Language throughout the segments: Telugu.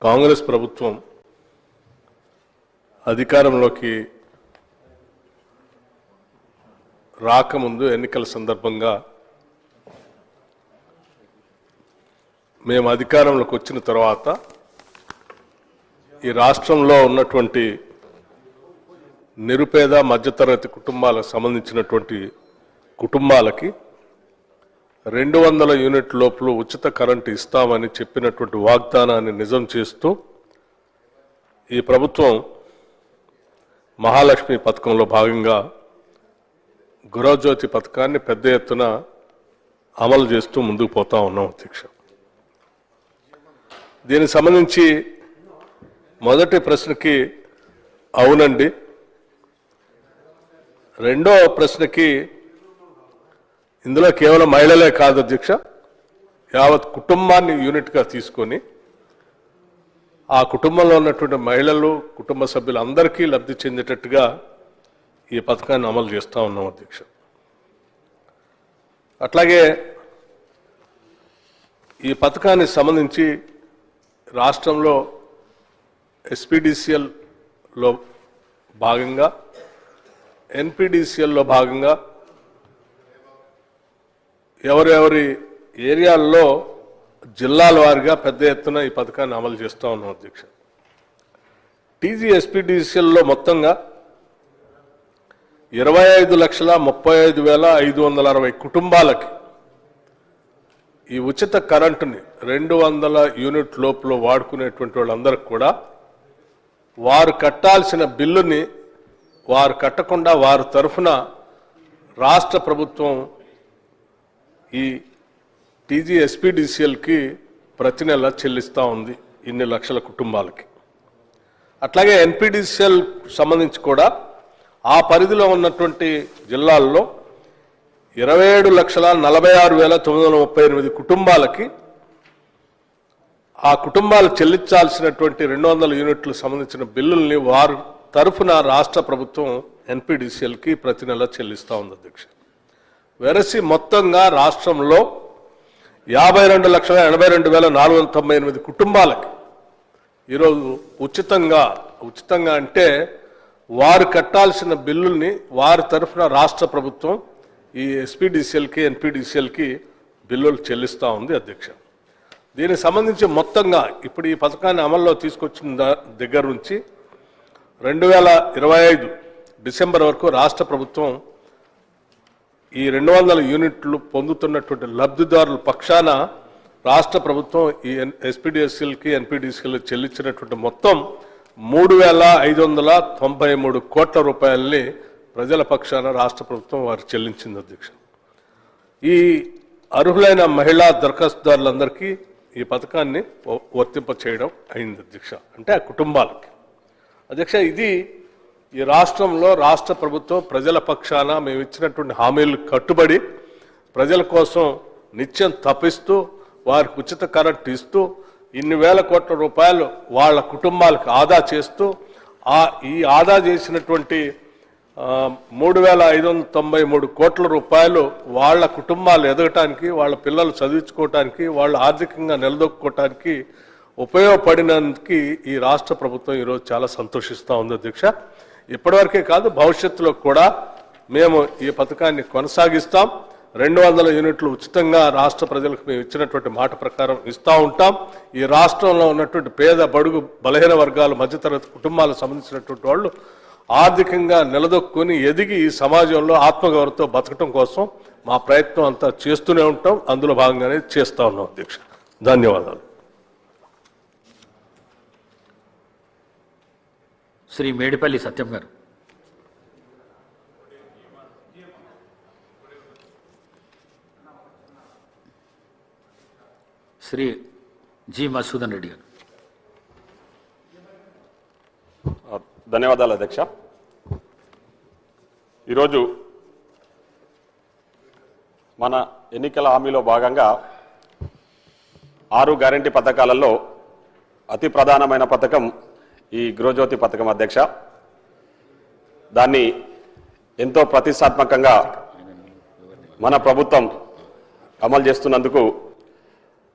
కాంగ్రెస్ ప్రభుత్వం అధికారంలోకి రాకముందు ఎన్నికల సందర్భంగా మేము అధికారంలోకి వచ్చిన తర్వాత ఈ రాష్ట్రంలో ఉన్నటువంటి నిరుపేద మధ్యతరగతి కుటుంబాలకు సంబంధించినటువంటి కుటుంబాలకి 200 యూనిట్ లోపల ఉచిత కరెంటు ఇస్తామని చెప్పినటువంటి వాగ్దానాన్ని నిజం చేస్తూ ఈ ప్రభుత్వం మహాలక్ష్మి పథకంలో భాగంగా గృహజ్యోతి పథకాన్ని పెద్ద ఎత్తున అమలు చేస్తూ ముందుకు పోతా ఉన్నాం అధ్యక్ష. దీనికి సంబంధించి మొదటి ప్రశ్నకి అవునండి, రెండో ప్రశ్నకి ఇందులో కేవలం మహిళలే కాదు అధ్యక్ష, యావత్ కుటుంబాన్ని యూనిట్గా తీసుకొని ఆ కుటుంబంలో ఉన్నటువంటి మహిళలు కుటుంబ సభ్యులందరికీ లబ్ధి చెందేటట్టుగా ఈ పథకాన్ని అమలు చేస్తూ ఉన్నాం అధ్యక్ష. అట్లాగే ఈ పథకానికి సంబంధించి రాష్ట్రంలో ఎస్పీడీసీఎల్లో భాగంగా ఎన్పీడీసీఎల్లో భాగంగా ఎవరెవరి ఏరియాల్లో జిల్లాల వారిగా పెద్ద ఎత్తున ఈ పథకాన్ని అమలు చేస్తూ ఉన్నాం అధ్యక్ష. టీజీఎస్పీడీసీఎల్లో మొత్తంగా 25,35,560 కుటుంబాలకి ఈ ఉచిత కరెంటుని 200 యూనిట్ లోపల వాడుకునేటువంటి వాళ్ళందరికీ కూడా వారు కట్టాల్సిన బిల్లుని వారు కట్టకుండా వారి తరఫున రాష్ట్ర ప్రభుత్వం ఈ టీజీఎస్పీడీసీఎల్కి ప్రతి నెల చెల్లిస్తూ ఉంది ఇన్ని లక్షల కుటుంబాలకి. అట్లాగే ఎన్పీడీసీఎల్ సంబంధించి కూడా ఆ పరిధిలో ఉన్నటువంటి జిల్లాల్లో 27,46,938 కుటుంబాలకి ఆ కుటుంబాలు చెల్లించాల్సినటువంటి 200 యూనిట్లకు సంబంధించిన బిల్లుల్ని వారి తరఫున రాష్ట్ర ప్రభుత్వం ఎన్పీడీసీఎల్కి ప్రతి నెల చెల్లిస్తూ ఉంది అధ్యక్ష. వెరసి మొత్తంగా రాష్ట్రంలో 52,82,498 కుటుంబాలకి ఈరోజు ఉచితంగా అంటే వారు కట్టాల్సిన బిల్లుల్ని వారి తరఫున రాష్ట్ర ప్రభుత్వం ఈ ఎస్పీడీసీఎల్కి ఎన్పీడీసీఎల్కి బిల్లులు చెల్లిస్తూ ఉంది అధ్యక్ష. దీనికి సంబంధించి మొత్తంగా ఇప్పుడు ఈ పథకాన్ని అమల్లో తీసుకొచ్చిన దగ్గర నుంచి 2025 డిసెంబర్ వరకు రాష్ట్ర ప్రభుత్వం ఈ 200 యూనిట్లు పొందుతున్నటువంటి లబ్ధిదారుల పక్షాన రాష్ట్ర ప్రభుత్వం ఈ ఎస్పీడీసీఎల్కి ఎన్పీడీసీఎల్కి చెల్లించినటువంటి మొత్తం 3,593 కోట్ల రూపాయలని ప్రజల పక్షాన రాష్ట్ర ప్రభుత్వం వారు చెల్లించింది అధ్యక్ష. ఈ అర్హులైన మహిళా దరఖాస్తుదారులందరికీ ఈ పథకాన్ని వర్తింప చేయడం అయింది అధ్యక్ష. అంటే ఆ కుటుంబాలకి అధ్యక్ష, ఇది ఈ రాష్ట్రంలో రాష్ట్ర ప్రభుత్వం ప్రజల పక్షాన మేము ఇచ్చినటువంటి హామీలు కట్టుబడి ప్రజల కోసం నిత్యం తప్పిస్తూ వారికి ఉచిత కరెంట్ ఇస్తూ ఇన్ని వేల కోట్ల రూపాయలు వాళ్ళ కుటుంబాలకు ఆదా చేస్తూ ఈ ఆదా చేసినటువంటి 3,593 కోట్ల రూపాయలు వాళ్ళ కుటుంబాలు ఎదగటానికి, వాళ్ళ పిల్లలు చదివించుకోవటానికి, వాళ్ళు ఆర్థికంగా నిలదొక్కుకోవటానికి ఉపయోగపడినందుకు ఈ రాష్ట్ర ప్రభుత్వం ఈరోజు చాలా సంతోషిస్తూ ఉంది అధ్యక్ష. ఇప్పటివరకే కాదు, భవిష్యత్తులో కూడా మేము ఈ పథకాన్ని కొనసాగిస్తాం. 200 యూనిట్లు ఉచితంగా రాష్ట్ర ప్రజలకు మేము ఇచ్చినటువంటి మాట ప్రకారం ఇస్తూ ఉంటాం. ఈ రాష్ట్రంలో ఉన్నటువంటి పేద బడుగు బలహీన వర్గాలు మధ్యతరగతి కుటుంబాలకు సంబంధించినటువంటి వాళ్ళు ఆర్థికంగా నిలదొక్కుని ఎదిగి ఈ సమాజంలో ఆత్మగౌరవంతో బతకటం కోసం మా ప్రయత్నం అంతా చేస్తూనే ఉంటాం. అందులో భాగంగానే చేస్తూ ఉన్నాం అధ్యక్ష. ధన్యవాదాలు. శ్రీ మేడిపల్లి సత్యం గారు. శ్రీ జి మసూదన్ రెడ్డి గారు. ధన్యవాదాలు అధ్యక్ష. ఈరోజు మన ఎన్నికల హామీలో భాగంగా 6 గ్యారంటీ పథకాలలో అతి ప్రధానమైన పథకం ఈ గృహజ్యోతి పథకం అధ్యక్ష. దాన్ని ఎంతో ప్రతిష్టాత్మకంగా మన ప్రభుత్వం అమలు చేస్తున్నందుకు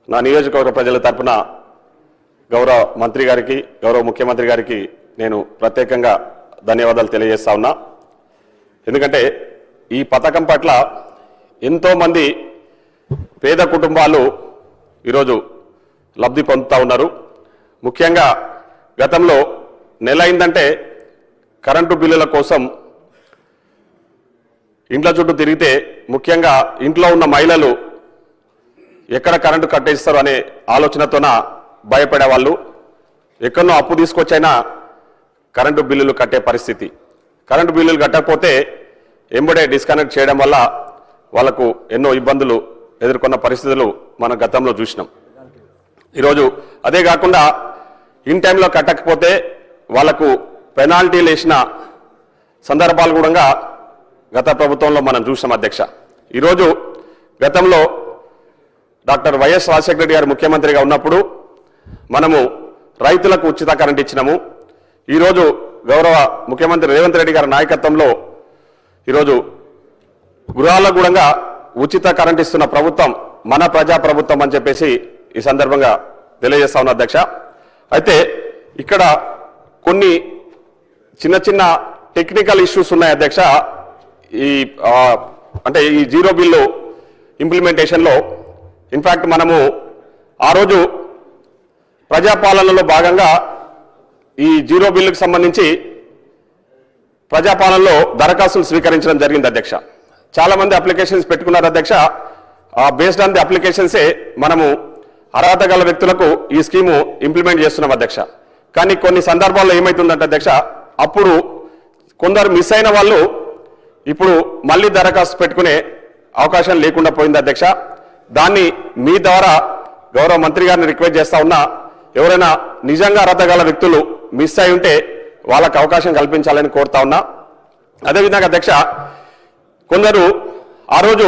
నా నియోజకవర్గ ప్రజల తరపున గౌరవ మంత్రి గారికి, గౌరవ ముఖ్యమంత్రి గారికి నేను ప్రత్యేకంగా ధన్యవాదాలు తెలియజేస్తా ఉన్నా. ఎందుకంటే ఈ పథకం పట్ల ఎంతోమంది పేద కుటుంబాలు ఈరోజు లబ్ధి పొందుతూ ఉన్నారు. ముఖ్యంగా గతంలో నెల అయిందంటే కరెంటు బిల్లుల కోసం ఇండ్ల చుట్టూ తిరిగితే ముఖ్యంగా ఇంట్లో ఉన్న మహిళలు ఎక్కడ కరెంటు కట్టేస్తారు అనే ఆలోచనతోన భయపడేవాళ్ళు. ఎక్కడనో అప్పు తీసుకొచ్చైనా కరెంటు బిల్లులు కట్టే పరిస్థితి. కరెంటు బిల్లులు కట్టకపోతే ఎంబడే డిస్కనెక్ట్ చేయడం వల్ల వాళ్లకు ఎన్నో ఇబ్బందులు ఎదుర్కొన్న పరిస్థితులు మనం గతంలో చూసినాం. ఈరోజు అదే కాకుండా ఇన్ టైంలో కట్టకపోతే వాళ్లకు పెనాల్టీలు వేసిన సందర్భాలు కూడా గత ప్రభుత్వంలో మనం చూసాం అధ్యక్ష. ఈరోజు గతంలో డాక్టర్ వైఎస్ రాజశేఖర రెడ్డి గారు ముఖ్యమంత్రిగా ఉన్నప్పుడు మనము రైతులకు ఉచిత కరెంట్ ఇచ్చినాము. ఈరోజు గౌరవ ముఖ్యమంత్రి రేవంత్ రెడ్డి గారి నాయకత్వంలో ఈరోజు గృహాలకు కూడా ఉచిత కరెంట్ ఇస్తున్న ప్రభుత్వం మన ప్రజా ప్రభుత్వం అని చెప్పేసి ఈ సందర్భంగా తెలియజేస్తా ఉన్నా అధ్యక్ష. అయితే ఇక్కడ కొన్ని చిన్న చిన్న టెక్నికల్ ఇష్యూస్ ఉన్నాయి అధ్యక్ష. అంటే ఈ జీరో బిల్లు ఇంప్లిమెంటేషన్లో ఇన్ఫాక్ట్ మనము ఆ రోజు ప్రజాపాలనలో భాగంగా ఈ జీరో బిల్లుకు సంబంధించి ప్రజాపాలనలో దరఖాస్తులు స్వీకరించడం జరిగింది అధ్యక్ష. చాలా మంది అప్లికేషన్స్ పెట్టుకున్నారు అధ్యక్ష. బేస్డ్ ఆన్ ది అప్లికేషన్సే మనము అర్హత గల వ్యక్తులకు ఈ స్కీము ఇంప్లిమెంట్ చేస్తున్నాం అధ్యక్ష. కానీ కొన్ని సందర్భాల్లో ఏమవుతుందంటే అధ్యక్ష, అప్పుడు కొందరు మిస్ అయిన వాళ్ళు ఇప్పుడు మళ్ళీ దరఖాస్తు పెట్టుకునే అవకాశం లేకుండా పోయింది అధ్యక్ష. దాన్ని మీ ద్వారా గౌరవ మంత్రి గారిని రిక్వెస్ట్ చేస్తా ఉన్నా, ఎవరైనా నిజంగా అర్హత గల వ్యక్తులు మిస్ అయి ఉంటే వాళ్ళకు అవకాశం కల్పించాలని కోరుతా ఉన్నా. అదేవిధంగా అధ్యక్ష, కొందరు ఆ రోజు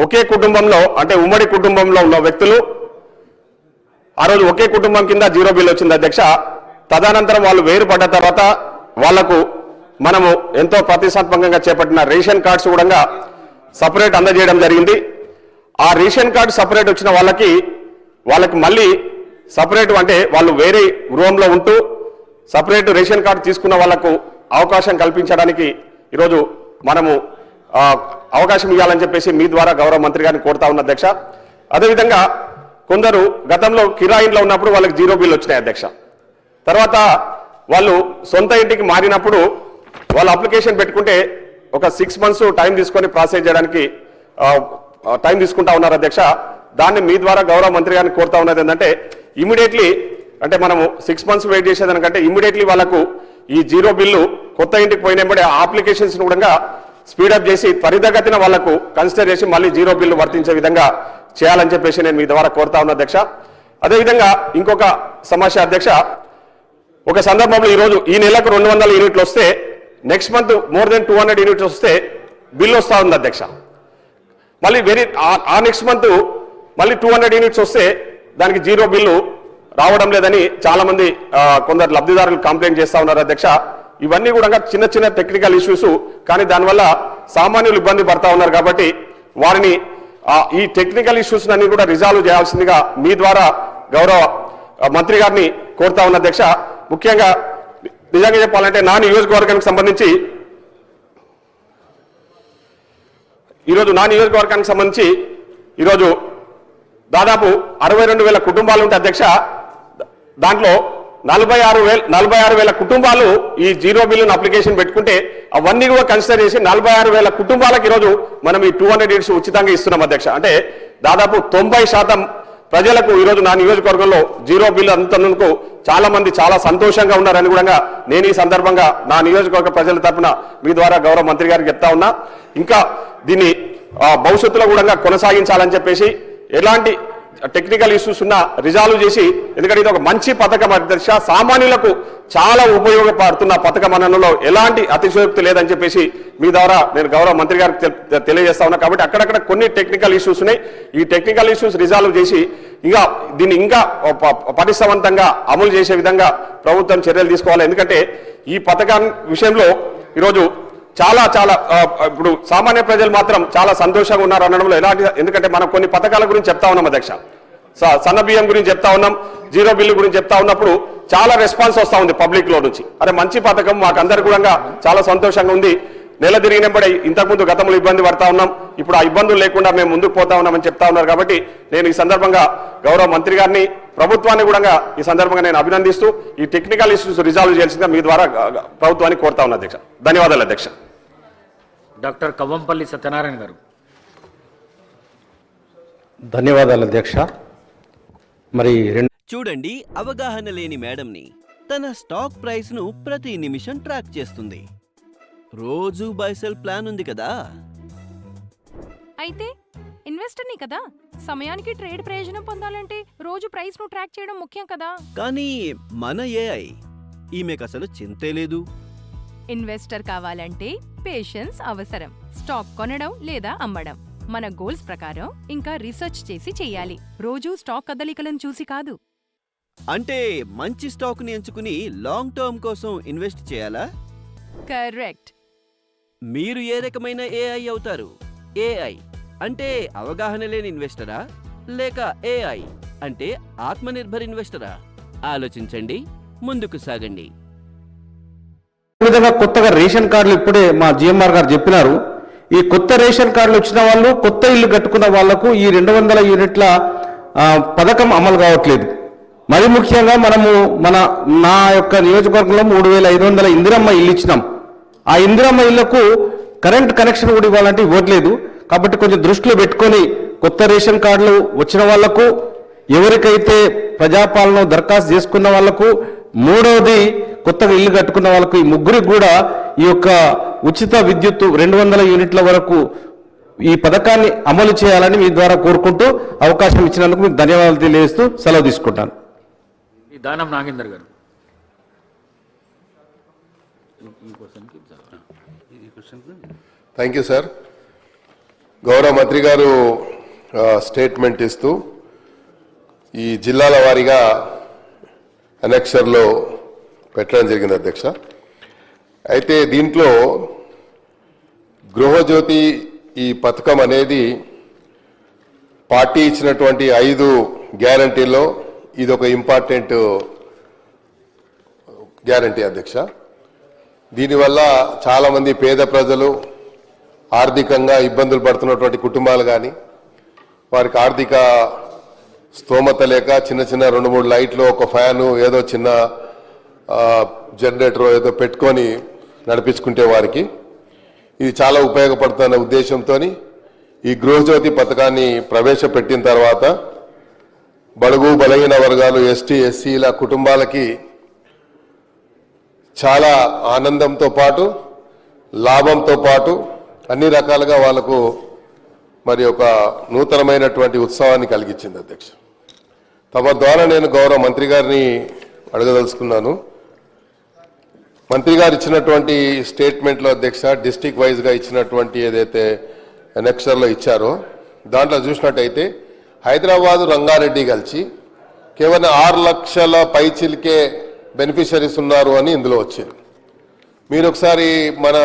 ఒకే కుటుంబంలో అంటే ఉమ్మడి కుటుంబంలో ఉన్న వ్యక్తులు ఆ రోజు ఒకే కుటుంబం కింద జీరో బిల్ వచ్చింది అధ్యక్ష. తదనంతరం వాళ్ళు వేరుపడ్డ తర్వాత వాళ్లకు మనము ఎంతో ప్రతిష్టాత్మకంగా చేపట్టిన రేషన్ కార్డ్స్ కూడా సపరేట్ అందజేయడం జరిగింది. ఆ రేషన్ కార్డు సపరేట్ వచ్చిన వాళ్ళకి మళ్ళీ సపరేట్ అంటే వాళ్ళు వేరే గృహంలో ఉంటూ సపరేట్ రేషన్ కార్డు తీసుకున్న వాళ్లకు అవకాశం కల్పించడానికి ఈరోజు మనము అవకాశం ఇవ్వాలని చెప్పేసి మీ ద్వారా గౌరవ మంత్రి గారిని కోరుతా ఉన్న అధ్యక్ష. అదేవిధంగా కొందరు గతంలో కిరాయిలో ఉన్నప్పుడు వాళ్ళకి జీరో బిల్ వచ్చినాయి అధ్యక్ష. తర్వాత వాళ్ళు సొంత ఇంటికి మారినప్పుడు వాళ్ళు అప్లికేషన్ పెట్టుకుంటే ఒక 6 months టైం తీసుకొని ప్రాసెస్ చేయడానికి టైం తీసుకుంటా ఉన్నారు అధ్యక్ష. దాన్ని మీ ద్వారా గౌరవ మంత్రి గారిని కోరుతా ఉన్నది ఏంటంటే ఇమీడియట్లీ అంటే మనము 6 months వెయిట్ చేసేదానికంటే ఇమీడియట్లీ వాళ్ళకు ఈ జీరో బిల్లు కొత్త ఇంటికి పోయినప్పుడే ఆ అప్లికేషన్స్ కూడా స్పీడప్ చేసి త్వరితగతిన వాళ్లకు కన్సిడర్ చేసి మళ్ళీ జీరో బిల్లు వర్తించే విధంగా చేయాలని చెప్పేసి నేను మీ ద్వారా కోరుతా ఉన్నా అధ్యక్ష. అదేవిధంగా ఇంకొక సమస్య అధ్యక్ష, ఒక సందర్భంలో ఈరోజు ఈ నెలకు 200 యూనిట్లు వస్తే next month more than 200 units వస్తే బిల్లు వస్తూ ఉంది అధ్యక్ష. మళ్ళీ ఆ నెక్స్ట్ మంత్ మళ్ళీ 200 యూనిట్స్ వస్తే దానికి జీరో బిల్లు రావడం లేదని చాలా మంది కొందరు లబ్ధిదారులు కంప్లైంట్ చేస్తా ఉన్నారు అధ్యక్ష. ఇవన్నీ కూడా చిన్న చిన్న టెక్నికల్ ఇష్యూస్, కానీ దానివల్ల సామాన్యులు ఇబ్బంది పడతా ఉన్నారు. కాబట్టి వారిని ఈ టెక్నికల్ ఇష్యూస్ అన్ని కూడా రిజాల్వ్ చేయాల్సిందిగా మీ ద్వారా గౌరవ మంత్రి గారిని కోరుతా ఉన్న అధ్యక్ష. ముఖ్యంగా నిజంగా చెప్పాలంటే నా నియోజకవర్గానికి సంబంధించి ఈరోజు దాదాపు 62,000 కుటుంబాలు ఉంటాయి అధ్యక్ష. దాంట్లో 46,000 కుటుంబాలు ఈ జీరో బిల్లును అప్లికేషన్ పెట్టుకుంటే అవన్నీ కూడా కన్సిడర్ చేసి 46,000 కుటుంబాలకు ఈరోజు మనం ఈ 200 యూనిట్స్ ఉచితంగా ఇస్తున్నాం అధ్యక్ష. అంటే దాదాపు 90% ప్రజలకు ఈరోజు నా నియోజకవర్గంలో జీరో బిల్లు అందుతున్నందుకు చాలా మంది చాలా సంతోషంగా ఉన్నారని కూడా నేను ఈ సందర్భంగా నా నియోజకవర్గ ప్రజల తరఫున మీ ద్వారా గౌరవ మంత్రి గారికి చెప్తా ఉన్నా. ఇంకా దీన్ని భవిష్యత్తులో కూడా కొనసాగించాలని చెప్పేసి ఎలాంటి టెక్నికల్ ఇష్యూస్ ఉన్నా రిజాల్వ్ చేసి, ఎందుకంటే ఇది ఒక మంచి పథకం అధ్యక్ష, సామాన్యులకు చాలా ఉపయోగపడుతున్న పథకం అనడంలో ఎలాంటి అతిశయోక్తి లేదని చెప్పేసి మీ ద్వారా నేను గౌరవ మంత్రి గారికి తెలియజేస్తా ఉన్నా. కాబట్టి అక్కడక్కడ కొన్ని టెక్నికల్ ఇష్యూస్ ఉన్నాయి. ఈ టెక్నికల్ ఇష్యూస్ రిజాల్వ్ చేసి దీన్ని ఇంకా పటిష్టవంతంగా అమలు చేసే విధంగా ప్రభుత్వం చర్యలు తీసుకోవాలి. ఎందుకంటే ఈ పథకం విషయంలో ఈరోజు చాలా ఇప్పుడు సామాన్య ప్రజలు మాత్రం చాలా సంతోషంగా ఉన్నారు అనడంలో ఎలాంటి, ఎందుకంటే మనం కొన్ని పథకాల గురించి చెప్తా ఉన్నాం అధ్యక్ష. సన్న బియ్యం గురించి చెప్తా ఉన్నాం, జీరో బిల్లు గురించి చెప్తా ఉన్నప్పుడు చాలా రెస్పాన్స్ వస్తూ ఉంది పబ్లిక్ లో నుంచి. అరే మంచి పథకం, మాకందరికి కూడా చాలా సంతోషంగా ఉంది. నెల తిరిగినప్పుడే ఇంతకుముందు గతంలో ఇబ్బంది పడతా ఉన్నాం, ఇప్పుడు ఆ ఇబ్బందులు లేకుండా మేము ముందుకు పోతా ఉన్నామని చెప్తా ఉన్నారు. కాబట్టి నేను ఈ సందర్భంగా గౌరవ మంత్రి గారిని, ప్రభుత్వాన్ని కూడా ఈ సందర్భంగా నేను అభినందిస్తూ ఈ టెక్నికల్ ఇష్యూస్ రిజాల్వ్ చేయాల్సిందిగా మీ ద్వారా ప్రభుత్వాన్ని కోరుతా ఉన్నా అధ్యక్ష. ధన్యవాదాలు అధ్యక్ష. డాక్టర్ కవ్వంపల్లి సత్యనారాయణ గారు. ధన్యవాదాలు అధ్యక్ష. మరి చూడండి, అవగాహన లేని మేడంని తన స్టాక్ ప్రైస్ ను ప్రతి నిమిషం ట్రాక్ చేస్తుంది. రోజు బై సెల్ ప్లాన్ ఉంది కదా. అయితే ఇన్వెస్టర్ని కదా, సమయానికి ట్రేడ్ ప్రయోజనం పొందాలంటే రోజు ప్రైస్ ను ట్రాక్ చేయడం ముఖ్యం కదా. కానీ మన ఏఐ ఈమెకు అసలు చింతే లేదు. ఇన్వెస్టర్ కావాలంటే పేషెన్స్ అవసరం. స్టాక్ కొనడం లేదా అమ్మడం మన గోల్స్ ప్రకారం ఇంకా రీసెర్చ్ చేసి చెయ్యాలి. రోజు స్టాక్ కదలికలను చూసి కాదు. అంటే మంచి స్టాక్ ని ఎంచుకుని లాంగ్ టర్మ్ కోసం ఇన్వెస్ట్ చేయాలా? కరెక్ట్. మీరు ఏ రకమైన ఏఐ అవుతారు? ఏఐ అంటే అవగాహన లేని ఇన్వెస్టరా, లేక ఏఐ అంటే ఆత్మనిర్భర్ ఇన్వెస్టరా? ఆలోచించండి, ముందుకు సాగండి. విధంగా కొత్తగా రేషన్ కార్డులు ఇప్పుడే మా జిఎంఆర్ గారు చెప్పినారు. ఈ కొత్త రేషన్ కార్డులు వచ్చిన వాళ్ళు, కొత్త ఇల్లు కట్టుకున్న వాళ్లకు ఈ 200 యూనిట్ల పథకం అమలు కావట్లేదు. మరి ముఖ్యంగా నా యొక్క నియోజకవర్గంలో 3500 ఇందిరమ్మ ఇల్లు ఇచ్చినాం. ఆ ఇందిరమ్మ ఇళ్లకు కరెంట్ కనెక్షన్ కూడా ఇవ్వాలంటే ఇవ్వట్లేదు. కాబట్టి కొంచెం దృష్టిలో పెట్టుకొని కొత్త రేషన్ కార్డులు వచ్చిన వాళ్లకు, ఎవరికైతే ప్రజాపాలన దరఖాస్తు చేసుకున్న వాళ్లకు, మూడవది కొత్తగా ఇల్లు కట్టుకున్న వాళ్ళకు, ఈ ముగ్గురికి కూడా ఈ యొక్క ఉచిత విద్యుత్తు 200 యూనిట్ల వరకు ఈ పథకాన్ని అమలు చేయాలని మీ ద్వారా కోరుకుంటూ అవకాశం ఇచ్చినందుకు మీకు ధన్యవాదాలు తెలియజేస్తూ సెలవు తీసుకుంటాను. దానం నాగేందర్ గారు. Thank you sir. గౌరవ మంత్రి గారు స్టేట్మెంట్ ఇస్తూ ఈ జిల్లాల వారీగా అనెక్షర్లో పెట్టడం జరిగింది అధ్యక్ష. అయితే దీంట్లో గృహజ్యోతి ఈ పథకం అనేది పార్టీ ఇచ్చినటువంటి 5 గ్యారంటీల్లో ఇది ఒక ఇంపార్టెంట్ గ్యారంటీ అధ్యక్ష. దీనివల్ల చాలామంది పేద ప్రజలు, ఆర్థికంగా ఇబ్బందులు పడుతున్నటువంటి కుటుంబాలు కానీ, వారికి ఆర్థిక స్తోమత లేక చిన్న 2-3 లైట్లు, ఒక ఫ్యాను, ఏదో చిన్న జనరేటర్ ఏదో పెట్టుకొని నడిపించుకుంటే వారికి ఇది చాలా ఉపయోగపడుతున్న ఉద్దేశంతో ఈ గృహజ్యోతి పథకాన్ని ప్రవేశపెట్టిన తర్వాత బడుగు బలహీన వర్గాలు, ఎస్టీ ఎస్సీల కుటుంబాలకి చాలా ఆనందంతో పాటు, లాభంతో పాటు అన్ని రకాలుగా వాళ్లకు మరి ఒక నూతనమైనటువంటి ఉత్సవాన్ని కలిగించింది అధ్యక్ష. తమ ద్వారా నేను గౌరవ మంత్రి గారిని అడగదలుచుకున్నాను. మంత్రి గారు ఇచ్చినటువంటి స్టేట్మెంట్లో అధ్యక్ష, డిస్టిక్ వైజ్గా ఇచ్చినటువంటి ఏదైతే అనెక్షర్లో ఇచ్చారో దాంట్లో చూసినట్టయితే హైదరాబాదు, రంగారెడ్డి కలిసి కేవలం 6 లక్షల పైచిల్కే బెనిఫిషరీస్ ఉన్నారు అని ఇందులో వచ్చింది. మీరు ఒకసారి మన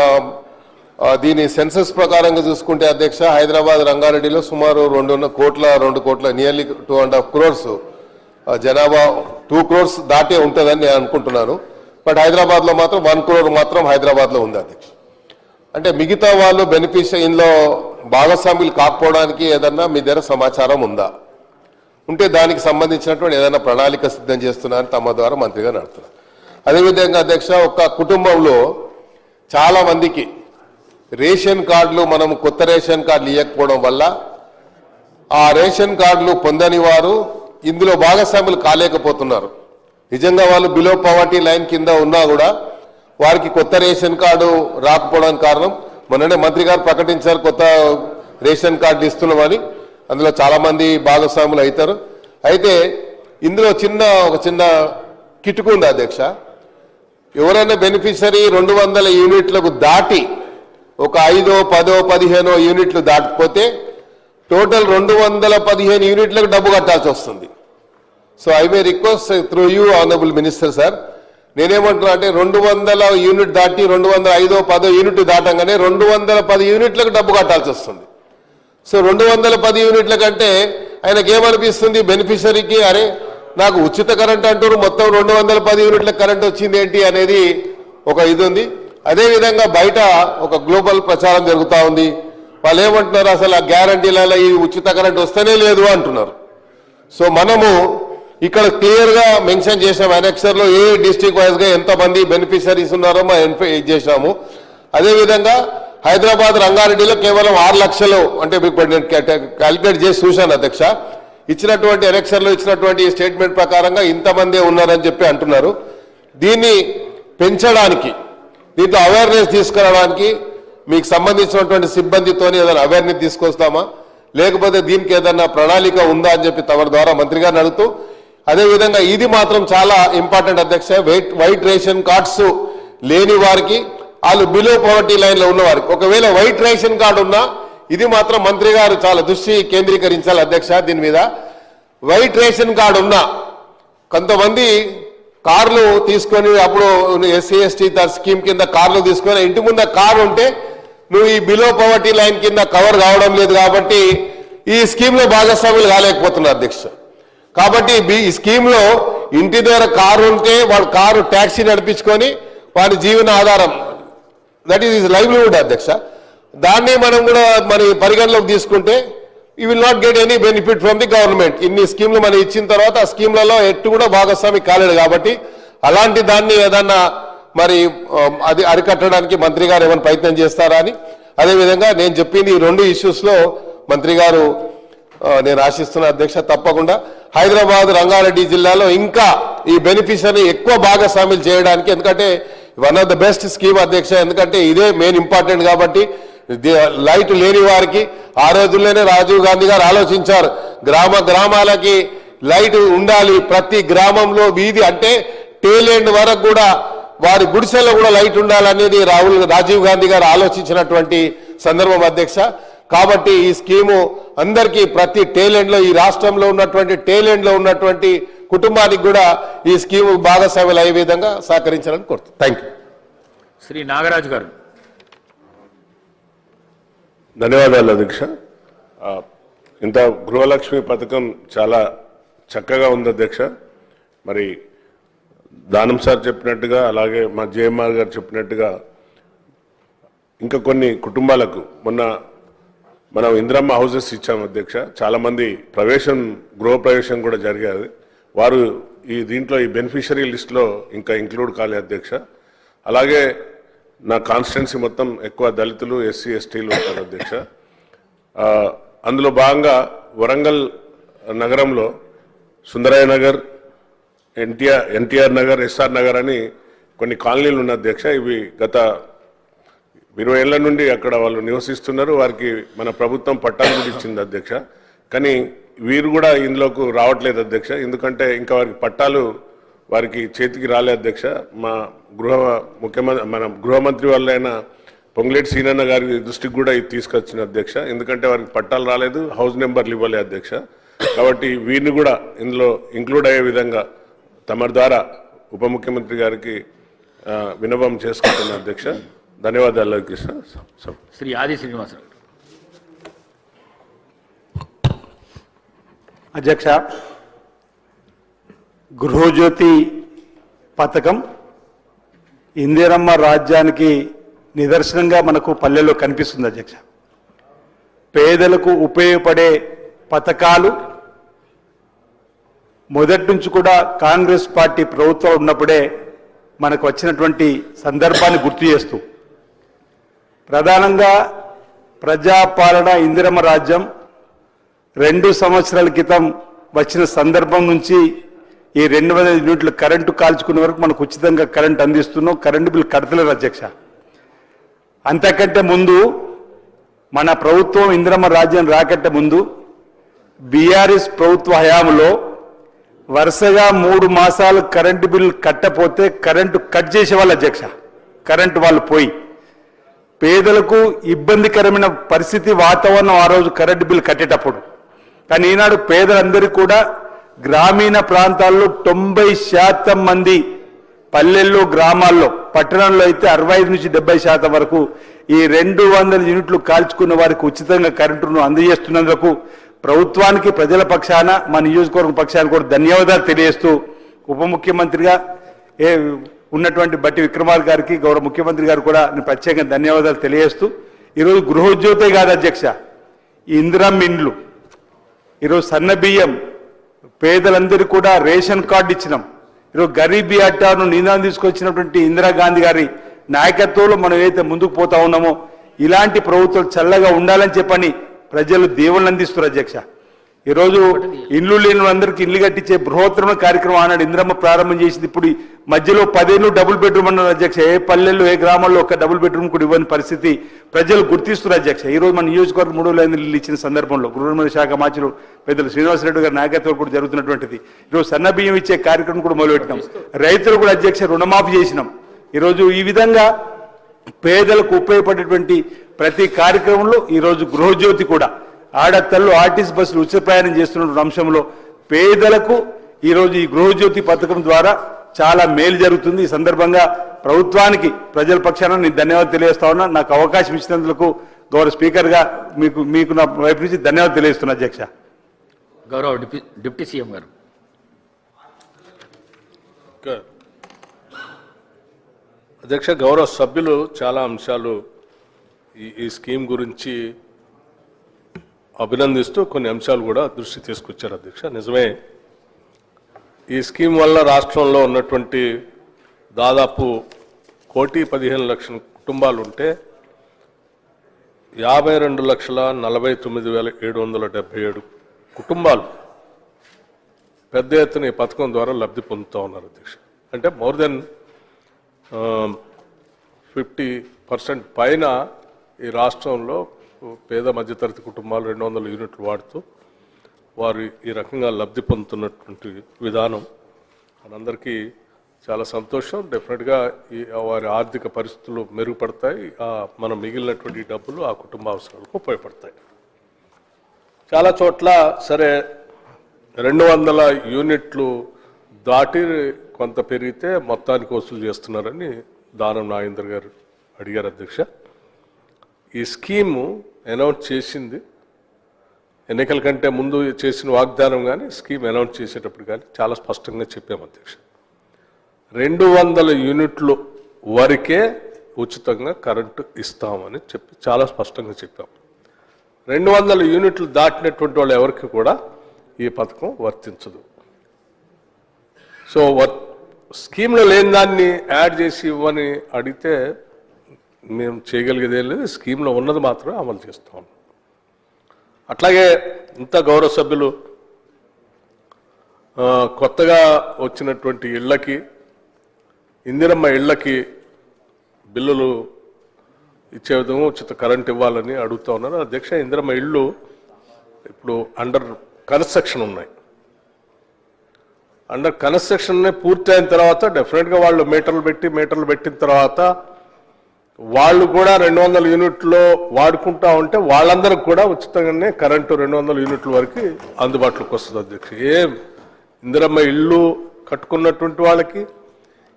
దీని సెన్సస్ ప్రకారంగా చూసుకుంటే అధ్యక్ష, హైదరాబాద్, రంగారెడ్డిలో సుమారు 2 కోట్ల నియర్లీ 2.5 crores జనాభా, 2 crores దాటే ఉంటుందని నేను అనుకుంటున్నాను. బట్ హైదరాబాద్లో మాత్రం 1 crore మాత్రం హైదరాబాద్లో ఉంది అధ్యక్ష. అంటే మిగతా వాళ్ళు బెనిఫిషరీలో భాగస్వాములు కాకపోవడానికి ఏదన్నా మీ దగ్గర సమాచారం ఉందా? ఉంటే దానికి సంబంధించినటువంటి ఏదైనా ప్రణాళిక సిద్ధం చేస్తున్నారని తమ ద్వారా మంత్రిగా నడుతున్నారు. అదేవిధంగా అధ్యక్ష, ఒక కుటుంబంలో చాలా మందికి రేషన్ కార్డులు, మనం కొత్త రేషన్ కార్డులు ఇవ్వకపోవడం వల్ల ఆ రేషన్ కార్డులు పొందని వారు ఇందులో భాగస్వాములు కాలేకపోతున్నారు. నిజంగా వాళ్ళు బిలో పవర్టీ లైన్ కింద ఉన్నా కూడా వారికి కొత్త రేషన్ కార్డు రాకపోవడానికి కారణం, మొన్ననే మంత్రి గారు ప్రకటించారు కొత్త రేషన్ కార్డులు ఇస్తున్నామని. అందులో చాలా మంది భాగస్వాములు అవుతారు. అయితే ఇందులో ఒక చిన్న కిటుకు ఉంది అధ్యక్ష. ఎవరైనా బెనిఫిషరీ 200 యూనిట్లకు దాటి ఒక 5, 10, 15 యూనిట్లు దాటిపోతే టోటల్ 215 యూనిట్లకు డబ్బు కట్టాల్సి వస్తుంది. So I may request through you honourable minister sir, నేనేమంటున్నా అంటే 200 యూనిట్ దాటి 205, 10 యూనిట్ దాటంగానే 210 యూనిట్లకు డబ్బు కట్టాల్సి వస్తుంది. సో 210 యూనిట్ల కంటే ఆయనకి ఏమనిపిస్తుంది బెనిఫిషరీకి, అరే నాకు ఉచిత కరెంట్ అంటారు, మొత్తం 210 యూనిట్ల కరెంట్ వచ్చింది ఏంటి అనేది ఒక ఇది ఉంది. అదేవిధంగా బయట ఒక గ్లోబల్ ప్రచారం జరుగుతూ ఉంది. వాళ్ళు ఏమంటున్నారు, అసలు ఆ గ్యారంటీలలో ఈ ఉచిత కరెంట్ వస్తేనే లేదు అంటున్నారు. సో మనము ఇక్కడ క్లియర్గా మెన్షన్ చేసాము, అనెక్సర్లో ఏ డిస్ట్రిక్ట్ వైజ్గా ఎంతమంది బెనిఫిషరీస్ ఉన్నారో మనం చేసాము. అదేవిధంగా హైదరాబాద్ రంగారెడ్డిలో కేవలం 6 లక్షలు, అంటే నేను క్యాలిక్యులేట్ చేసి చూశాను అధ్యక్ష, ఇచ్చినటువంటి అనెక్సర్లో ఇచ్చినటువంటి స్టేట్మెంట్ ప్రకారంగా ఇంతమందే ఉన్నారని చెప్పి అంటున్నారు. దీన్ని పెంచడానికి, దీంట్లో అవేర్నెస్ తీసుకురావడానికి మీకు సంబంధించినటువంటి సిబ్బందితోని ఏదైనా అవేర్నెస్ తీసుకొస్తామా, లేకపోతే దీనికి ఏదైనా ప్రణాళిక ఉందా అని చెప్పి తమ ద్వారా మంత్రి గారిని అడుగుతూ, అదేవిధంగా ఇది మాత్రం చాలా ఇంపార్టెంట్ అధ్యక్ష, వైట్ రేషన్ కార్డ్స్ లేని వారికి, వాళ్ళు బిలో పవర్టీ లైన్లో ఉన్న వారికి, ఒకవేళ వైట్ రేషన్ కార్డు ఉన్నా ఇది మాత్రం మంత్రి గారు చాలా దృష్టి కేంద్రీకరించాలి అధ్యక్ష. దీని మీద వైట్ రేషన్ కార్డు ఉన్నా, కొంతమంది కార్లు తీసుకొని అప్పుడు ఎస్సీ ఎస్టీ స్కీమ్ కింద కార్లు తీసుకొని ఇంటి ముందు కారు ఉంటే నువ్వు ఈ బిలో పవర్టీ లైన్ కింద కవర్ కావడం లేదు కాబట్టి ఈ స్కీమ్ లో భాగస్వాములు కాలేకపోతున్నారు అధ్యక్ష. కాబట్టి ఈ స్కీమ్ లో ఇంటి దగ్గర కారు ఉంటే వాడు కారు ట్యాక్సీ నడిపించుకొని వాడి జీవన ఆధారం, దట్ ఈస్ లైవ్లీహుడ్ అధ్యక్ష. దాన్ని మనం కూడా మరి పరిగణలోకి తీసుకుంటే you will not get any benefit from the government. ఇన్ని స్కీమ్లు మనం ఇచ్చిన తర్వాత ఆ స్కీమ్లలో ఎట్టు కూడా భాగస్వామి కాలేడు కాబట్టి అలాంటి దాన్ని ఏదన్నా మరి అది అరికట్టడానికి మంత్రి గారు ఏమైనా ప్రయత్నం చేస్తారా అని, అదేవిధంగా నేను చెప్పింది ఈ 2 ఇష్యూస్లో మంత్రి గారు నేను ఆశిస్తున్న అధ్యక్ష తప్పకుండా హైదరాబాద్ రంగారెడ్డి జిల్లాలో ఇంకా ఈ బెనిఫిషియరీ ఎక్కువ భాగస్వాములు చేయడానికి, ఎందుకంటే one of the best scheme అధ్యక్ష, ఎందుకంటే ఇదే మెయిన్ ఇంపార్టెంట్ కాబట్టి లైట్ లేని వారికి ఆ రోజుల్లోనే రాజీవ్ గాంధీ గారు ఆలోచించారు, గ్రామాలకి లైట్ ఉండాలి, ప్రతి గ్రామంలో వీధి అంటే టేల్ ఎండ్ వరకు కూడా వారి గుడిసెల్లో కూడా లైట్ ఉండాలనేది రాజీవ్ గాంధీ గారు ఆలోచించినటువంటి సందర్భం అధ్యక్ష. కాబట్టి ఈ స్కీము అందరికీ ప్రతి టేల్ ఎండ్ లో, ఈ రాష్ట్రంలో ఉన్నటువంటి టేల్ ఎండ్ లో ఉన్నటువంటి కుటుంబానికి కూడా ఈ స్కీము భాగస్వాములు అయ్యే విధంగా సహకరించాలని కోరుతున్నాను. Thank you. శ్రీ నాగరాజు గారు. ధన్యవాదాలు అధ్యక్ష. ఇంత గృహలక్ష్మి పథకం చాలా చక్కగా ఉంది అధ్యక్ష. మరి దానం సార్ చెప్పినట్టుగా, అలాగే మా జేఎంఆర్ గారు చెప్పినట్టుగా ఇంకా కొన్ని కుటుంబాలకు మొన్న మనం ఇందిరమ్మ హౌసెస్ ఇచ్చాము అధ్యక్ష. చాలామంది గృహప్రవేశం కూడా జరిగేది, వారు దీంట్లో ఈ బెనిఫిషరీ లిస్ట్లో ఇంకా ఇంక్లూడ్ కాలే అధ్యక్ష. అలాగే నా కాన్స్టిట్యున్సీ మొత్తం ఎక్కువ దళితులు, ఎస్సీ ఎస్టీలు ఉంటారు అధ్యక్ష. అందులో భాగంగా వరంగల్ నగరంలో సుందరయ్య నగర్, ఎన్టీఆర్ నగర్, ఎస్ఆర్ నగర్ అని కొన్ని కాలనీలు ఉన్న అధ్యక్ష. ఇవి గత 20 ఏళ్ల నుండి అక్కడ వాళ్ళు నివసిస్తున్నారు. వారికి మన ప్రభుత్వం పట్టాలు కూడా ఇచ్చింది అధ్యక్ష. కానీ వీరు కూడా ఇందులోకి రావట్లేదు అధ్యక్ష, ఎందుకంటే ఇంకా వారికి పట్టాలు వారికి చేతికి రాలే అధ్యక్ష. మా మన గృహమంత్రి వాళ్ళైన పొంగులేటి సీనన్న గారి దృష్టికి కూడా ఇది తీసుకొచ్చిన అధ్యక్ష, ఎందుకంటే వారికి పట్టాలు రాలేదు, హౌస్ నెంబర్లు ఇవ్వలే అధ్యక్ష. కాబట్టి వీరిని కూడా ఇందులో ఇంక్లూడ్ అయ్యే విధంగా తమ ద్వారా ఉప ముఖ్యమంత్రి గారికి విన్నపం చేసుకుంటున్న అధ్యక్ష. ధన్యవాదాలు కృష్ణ. శ్రీ ఆది శ్రీనివాసరావు. అధ్యక్ష, గృహజ్యోతి పథకం ఇందిరమ్మ రాజ్యానికి నిదర్శనంగా మనకు పల్లెల్లో కనిపిస్తుంది అధ్యక్ష. పేదలకు ఉపయోగపడే పథకాలు మొదటి నుంచి కూడా కాంగ్రెస్ పార్టీ ప్రభుత్వం ఉన్నప్పుడే మనకు వచ్చినటువంటి సందర్భాన్ని గుర్తు చేస్తూ, ప్రధానంగా ప్రజాపాలన ఇందిరమ్మ రాజ్యం 2 సంవత్సరాల క్రితం వచ్చిన సందర్భం నుంచి ఈ 200 యూనిట్లు కరెంటు కాల్చుకునే వరకు మనకు ఉచితంగా కరెంటు అందిస్తున్నాం. కరెంటు బిల్లు కడతలేరు అధ్యక్ష. అంతకంటే ముందు మన ప్రభుత్వం ఇందిరమ్మ రాజ్యం రాకంటే ముందు బీఆర్ఎస్ ప్రభుత్వ హయాంలో వరుసగా 3 మాసాలు కరెంటు బిల్లు కట్టపోతే కరెంటు కట్ చేసేవాళ్ళు అధ్యక్ష. కరెంటు వాళ్ళు పోయి పేదలకు ఇబ్బందికరమైన పరిస్థితి, వాతావరణం ఆ రోజు కరెంటు బిల్లు కట్టేటప్పుడు. కానీ ఈనాడు పేదలందరికీ కూడా గ్రామీణ ప్రాంతాల్లో 90% మంది పల్లెల్లో, గ్రామాల్లో, పట్టణంలో అయితే 65 నుంచి 70% వరకు ఈ 200 యూనిట్లు కాల్చుకున్న వారికి ఉచితంగా కరెంటును అందజేస్తున్నందుకు ప్రభుత్వానికి ప్రజల పక్షాన మా నియోజకవర్గం పక్షాన కూడా ధన్యవాదాలు తెలియజేస్తూ ఉప ముఖ్యమంత్రిగా ఉన్నటువంటి బట్టి విక్రమార్క గారికి గౌరవ ముఖ్యమంత్రి గారు కూడా నేను ప్రత్యేకంగా ధన్యవాదాలు తెలియజేస్తూ ఈరోజు గృహోజ్యోతే కాదు అధ్యక్ష, ఈ ఇందిరమ్మ ఇండ్లు, ఈరోజు సన్న బియ్యం పేదలందరికీ కూడా రేషన్ కార్డు ఇచ్చినాం. ఈరోజు గరీబీ అట్టాను నినాదం తీసుకొచ్చినటువంటి ఇందిరాగాంధీ గారి నాయకత్వంలో మనం ఏదైతే ముందుకు పోతా ఉన్నామో ఇలాంటి ప్రభుత్వం చల్లగా ఉండాలని చెప్పని ప్రజలు దేవుళ్ళని అందిస్తున్నారు అధ్యక్ష. ఈరోజు ఇల్లు లేని అందరికీ ఇల్లు కట్టించే బృహత్తరమైన కార్యక్రమం ఆనాడు ఇందిరమ్మ ప్రారంభం చేసింది. ఇప్పుడు మధ్యలో 10 ఏళ్ళు డబుల్ బెడ్రూమ్ అన్నారు అధ్యక్ష. ఏ పల్లెల్లో ఏ గ్రామాల్లో ఒక డబుల్ బెడ్రూమ్ కూడా ఇవ్వని పరిస్థితి ప్రజలు గుర్తిస్తున్నారు అధ్యక్ష. ఈ రోజు మన నియోజకవర్గం 3 ఇల్లు ఇచ్చిన సందర్భంలో గృహనిర్మాణ శాఖ మంత్రులు పెద్దలు శ్రీనివాసరెడ్డి గారి నాయకత్వం కూడా జరుగుతున్నటువంటిది. ఈరోజు సన్న బియ్యం ఇచ్చే కార్యక్రమం కూడా మొదలుపెట్టినాం. రైతులు కూడా అధ్యక్ష రుణమాఫీ చేసినాం. ఈరోజు ఈ విధంగా పేదలకు ఉపయోగపడేటువంటి ప్రతి కార్యక్రమంలో ఈరోజు గృహజ్యోతి కూడా ఆడతల్లు ఆర్టీసీ బస్సులు ఉచిత ప్రయాణం చేస్తున్న అంశంలో పేదలకు ఈరోజు ఈ గృహజ్యోతి పథకం ద్వారా చాలా మేలు జరుగుతుంది. ఈ సందర్భంగా ప్రభుత్వానికి ప్రజల పక్షాన నేను ధన్యవాదాలు తెలియజేస్తా ఉన్నా. నాకు అవకాశం ఇచ్చినందుకు గౌరవ స్పీకర్గా మీకు నా వైపు నుంచి ధన్యవాదాలు తెలియజేస్తున్నా అధ్యక్ష. గౌరవ డిప్యూటీ సీఎం గారు. అధ్యక్ష, గౌరవ సభ్యులు చాలా అంశాలు ఈ స్కీమ్ గురించి అభినందిస్తూ కొన్ని అంశాలు కూడా దృష్టి తీసుకొచ్చారు అధ్యక్ష. నిజమే, ఈ స్కీమ్ వల్ల రాష్ట్రంలో ఉన్నటువంటి దాదాపు 1,15,00,000 కుటుంబాలు ఉంటే 52,49,777 కుటుంబాలు పెద్ద ఎత్తున ఈ పథకం ద్వారా లబ్ధి పొందుతూ ఉన్నారు అధ్యక్ష. అంటే మోర్ దెన్ 50% పైన ఈ రాష్ట్రంలో పేద మధ్యతరగతి కుటుంబాలు 200 యూనిట్లు వాడుతూ వారు ఈ రకంగా లబ్ధి పొందుతున్నటువంటి విధానం మనందరికీ చాలా సంతోషం. డెఫినెట్గా వారి ఆర్థిక పరిస్థితులు మెరుగుపడతాయి. మన మిగిలినటువంటి డబ్బులు ఆ కుటుంబ అవసరాలకు ఉపయోగపడతాయి. చాలా చోట్ల సరే 200 యూనిట్లు దాటి కొంత పెరిగితే మొత్తానికి వసూలు చేస్తున్నారని దానం నాగేందర్ గారు అడిగారు అధ్యక్ష. ఈ స్కీము అనౌన్స్ చేసింది ఎన్నికల కంటే ముందు చేసిన వాగ్దానం కానీ స్కీమ్ అనౌన్స్ చేసేటప్పుడు కానీ చాలా స్పష్టంగా చెప్పాము అధ్యక్ష. 200 యూనిట్లు వరకే ఉచితంగా కరెంటు ఇస్తామని చెప్పి చాలా స్పష్టంగా చెప్పాము. 200 యూనిట్లు దాటినటువంటి వాళ్ళు ఎవరికి కూడా ఈ పథకం వర్తించదు. సో స్కీమ్లో లేని దాన్ని యాడ్ చేసి ఇవ్వని అడిగితే మేము చేయగలిగేది ఏం లేదు. స్కీమ్లో ఉన్నది మాత్రమే అమలు చేస్తాం. అట్లాగే ఇంత గౌరవ సభ్యులు కొత్తగా వచ్చినటువంటి ఇళ్లకి ఇందిరమ్మ ఇళ్లకి బిల్లులు ఇచ్చే విధంగా ఉచిత కరెంట్ ఇవ్వాలని అడుగుతూ ఉన్నారు అధ్యక్ష. ఇందిరమ్మ ఇళ్ళు ఇప్పుడు అండర్ కన్స్ట్రక్షన్ ఉన్నాయి. అండర్ కన్స్ట్రక్షన్ పూర్తి అయిన తర్వాత డెఫినెట్గా వాళ్ళు మీటర్లు పెట్టిన తర్వాత వాళ్ళు కూడా 200 యూనిట్లో వాడుకుంటా ఉంటే వాళ్ళందరికి కూడా ఉచితంగానే కరెంటు 200 యూనిట్ల వరకు అందుబాటులోకి వస్తుంది అధ్యక్ష. ఇందిరమ్మ ఇళ్ళు కట్టుకున్నటువంటి వాళ్ళకి,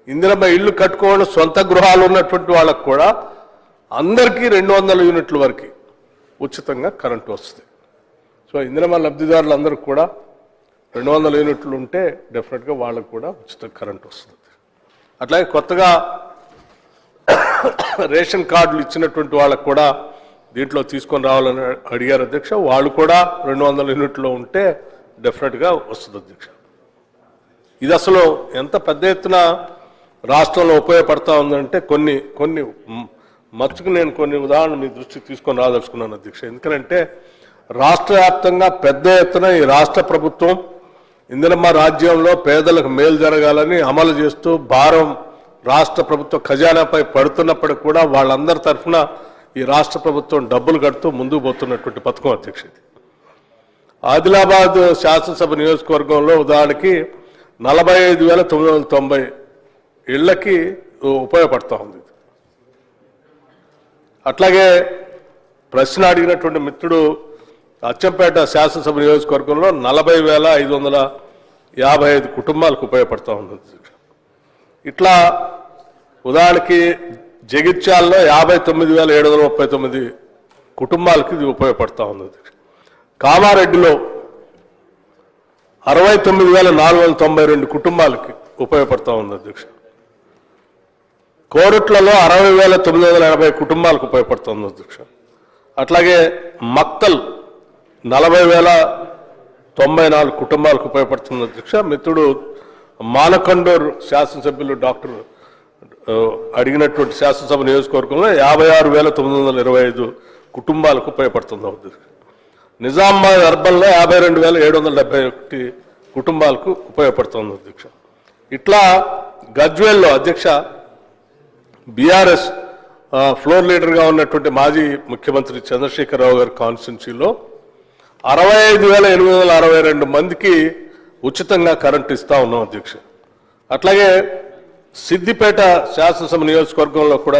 ఇందిరమ్మ ఇళ్ళు కట్టుకోవడం సొంత గృహాలు ఉన్నటువంటి వాళ్ళకి కూడా అందరికీ 200 యూనిట్ల వరకు ఉచితంగా కరెంటు వస్తుంది. సో ఇందిరమ్మ లబ్ధిదారులందరికీ కూడా 200 యూనిట్లు ఉంటే డెఫినెట్గా వాళ్ళకు కూడా ఉచిత కరెంటు వస్తుంది. అట్లాగే కొత్తగా రేషన్ కార్డులు ఇచ్చినటువంటి వాళ్ళకు కూడా దీంట్లో తీసుకొని రావాలని అడిగారు అధ్యక్ష. వాళ్ళు కూడా 200 యూనిట్లో ఉంటే డెఫినెట్గా వస్తుంది అధ్యక్ష. ఇది అసలు ఎంత పెద్ద ఎత్తున రాష్ట్రంలో ఉపయోగపడతా ఉందంటే కొన్ని మచ్చుకు నేను కొన్ని ఉదాహరణలు మీ దృష్టికి తీసుకొని రాదలుచుకున్నాను అధ్యక్ష. ఎందుకంటే రాష్ట్ర వ్యాప్తంగా పెద్ద ఎత్తున ఈ రాష్ట్ర ప్రభుత్వం ఇందిరమ్మ రాజ్యంలో పేదలకు మేలు జరగాలని అమలు చేస్తూ భారం రాష్ట్ర ప్రభుత్వ ఖజానాపై పడుతున్నప్పటికీ కూడా వాళ్ళందరి తరఫున ఈ రాష్ట్ర ప్రభుత్వం డబ్బులు కడుతూ ముందుకు పోతున్నటువంటి పథకం అధ్యక్ష. ఆదిలాబాద్ శాసనసభ నియోజకవర్గంలో ఉదాహరణకి 45,990 ఇళ్లకి ఉపయోగపడతా ఉంది. అట్లాగే ప్రశ్న అడిగినటువంటి మిత్రుడు అచ్చంపేట శాసనసభ నియోజకవర్గంలో 40,555 కుటుంబాలకు ఉపయోగపడతా ఉంది. ఇట్లా ఉదాహరణకి జగిత్యాలలో 59,739 కుటుంబాలకి ఇది ఉపయోగపడతా ఉంది. కామారెడ్డిలో 69,492 కుటుంబాలకి ఉపయోగపడతా ఉంది అధ్యక్ష. కోరుట్లలో 60,980 కుటుంబాలకు ఉపయోగపడుతుంది అధ్యక్ష. అట్లాగే మక్తల్ 40,094 కుటుంబాలకు ఉపయోగపడుతుంది అధ్యక్ష. మిత్రుడు మానకొండూరు శాసనసభ్యులు డాక్టర్ అడిగినటువంటి శాసనసభ నియోజకవర్గంలో 56,925 కుటుంబాలకు ఉపయోగపడుతుంది అధ్యక్ష. నిజామాబాద్ అర్బన్లో 52,771 కుటుంబాలకు ఉపయోగపడుతుంది అధ్యక్ష. ఇట్లా గజ్వేల్లో అధ్యక్ష బీఆర్ఎస్ ఫ్లోర్ లీడర్గా ఉన్నటువంటి మాజీ ముఖ్యమంత్రి చంద్రశేఖరరావు గారి కాన్స్టిట్యున్సీలో 65,862 మందికి ఉచితంగా కరెంట్ ఇస్తా ఉన్నాం అధ్యక్ష. అట్లాగే సిద్దిపేట శాసనసభ నియోజకవర్గంలో కూడా